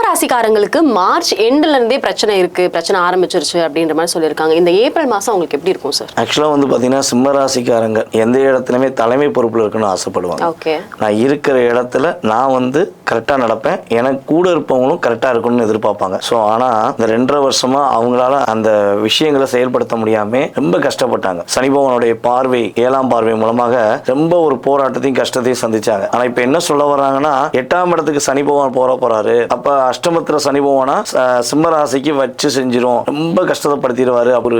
ராசிக்காரங்களுக்கு மார்ச் எண்ட்ல இருந்தே பிரச்சனை ஆரம்பிச்சிருச்சு அப்படின்ற மாதிரி சொல்லியிருக்காங்க. இந்த ஏப்ரல் மாசம் உங்களுக்கு எப்படி இருக்கும் சார்? ஆக்சுவலா வந்து பாத்தீங்கன்னா சிம்ம ராசிக்காரங்க எந்த இடத்துலயுமே தலைமை பொறுப்புல இருக்கணும்னு ஆசைப்படுவாங்க. ஓகே, நான் இருக்கிற இடத்துல நான் வந்து கரெக்டா நடப்பேன், எனக்கு கூட இருப்பவங்களும் கரெக்டா இருக்கணும்னு எதிர்பார்ப்பாங்க. ஸோ ஆனா இந்த 2.5 வருஷமா அவங்களால அந்த விஷயங்களை செயல்படுத்த முடியாம ரொம்ப கஷ்டப்பட்டாங்க. சனி பகவானுடைய பார்வை 7ஆம் பார்வை மூலமாக ரொம்ப ஒரு போராட்டத்தையும் கஷ்டத்தையும் சந்திச்சாங்க. ஆனா இப்ப என்ன சொல்ல வர்றாங்கன்னா 8ஆம் இடத்துக்கு சனி பகவான் போறாரு, அப்ப அஷ்டமத்துல சனி பகவானா சிம்ம ராசிக்கு வச்சு செஞ்சிரும், ரொம்ப கஷ்டப்படுத்திடுவாரு. ஒரு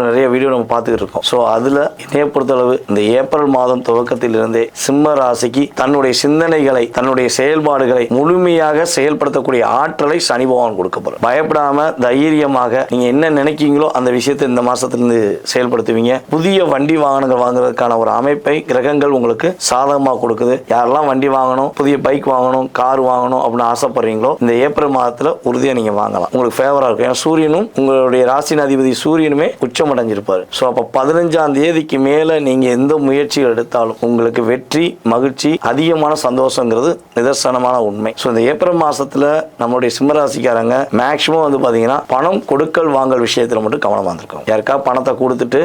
நிறைய வீடியோ நம்ம பார்த்துக்கிட்டு இருக்கோம். ஸோ அதுல என்னைய பொறுத்தளவு இந்த ஏப்ரல் மாதம் துவக்கத்தில் இருந்தே சிம்ம ராசிக்கு தன்னுடைய சிந்தனைகளை தன்னுடைய செயல்பாடுகளை முழுமையாக செயல்படுத்தக்கூடிய ஆற்றலை சனி பகவான் கொடுக்க போறார். பயப்படாம தைரியமாக நீங்க என்ன நினைக்கீங்களோ அந்த விஷயத்தை இந்த மாசத்திலிருந்து செயல்படுத்துவீங்க. புதிய வண்டி வாகனங்கள் வாங்குறதுக்கான ஒரு அமைப்பை கிரகங்கள் உங்களுக்கு சாதகமாக கொடுக்குது. யாரெல்லாம் வண்டி வாங்கணும், புதிய பைக் வாங்கணும், கார் வாங்கணும் அப்படின்னு ஆசைப்படுறீங்களோ இந்த ஏப்ரல் மாதத்துல உறுதியா நீங்க வாங்கலாம். உங்களுக்கு ஃபேவரா இருக்கும். ஏன்னா சூரியனும் உங்களுடைய ராசியின் அதிபதி சூரியனுமே உச்சம் அடைஞ்சிருப்பாரு. ஸோ அப்ப 15ஆம் தேதிக்கு மேல நீங்க எந்த முயற்சிகள் எடுத்தாலும் உங்களுக்கு வெற்றி, மகிழ்ச்சி, அதிகமான சந்தோஷங்கிறது நிதர்சனமான உண்மை. ஸோ இந்த ஏப்ரல் மாசத்துல நம்மளுடைய சிம்மராசிக்காரங்க மேக்சிமம் வந்து பாத்தீங்கன்னா பணம் கொடுக்கல் வாங்கல் விஷயத்துல மட்டும் கவனமா இருந்திருக்கும். யாருக்கா பணத்தை கொடுத்துட்டு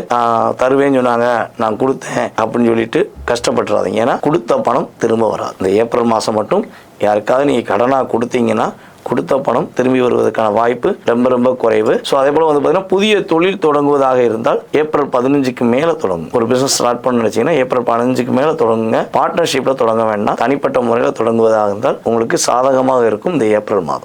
தருவேன்னு சொன்னாங்க, நான் கொடுத்தேன் அப்படின்னு சொல்லிட்டு கஷ்டப்பட்டுறாதீங்க. ஏன்னா கொடுத்த பணம் திரும்ப வராது. இந்த ஏப்ரல் மாசம் மட்டும் யாருக்காவது நீங்க கடனா கொடுத்தீங்கன்னா கொடுத்த பணம் திரும்பி வருவதற்கான வாய்ப்பு ரொம்ப ரொம்ப குறைவு. ஸோ அதே போல வந்து பார்த்தீங்கன்னா புதிய தொழில் தொடங்குவதாக இருந்தால் ஏப்ரல் 15க்கு மேலே தொடங்கும். ஒரு பிசினஸ் ஸ்டார்ட் பண்ண நினைச்சீங்கன்னா ஏப்ரல் 15க்கு மேலே தொடங்குங்க. பார்ட்னர்ஷிப்ல தொடங்க வேண்டாம், தனிப்பட்ட முறையில் தொடங்குவதாக இருந்தால் உங்களுக்கு சாதகமாக இருக்கும் இந்த ஏப்ரல் மாதம்.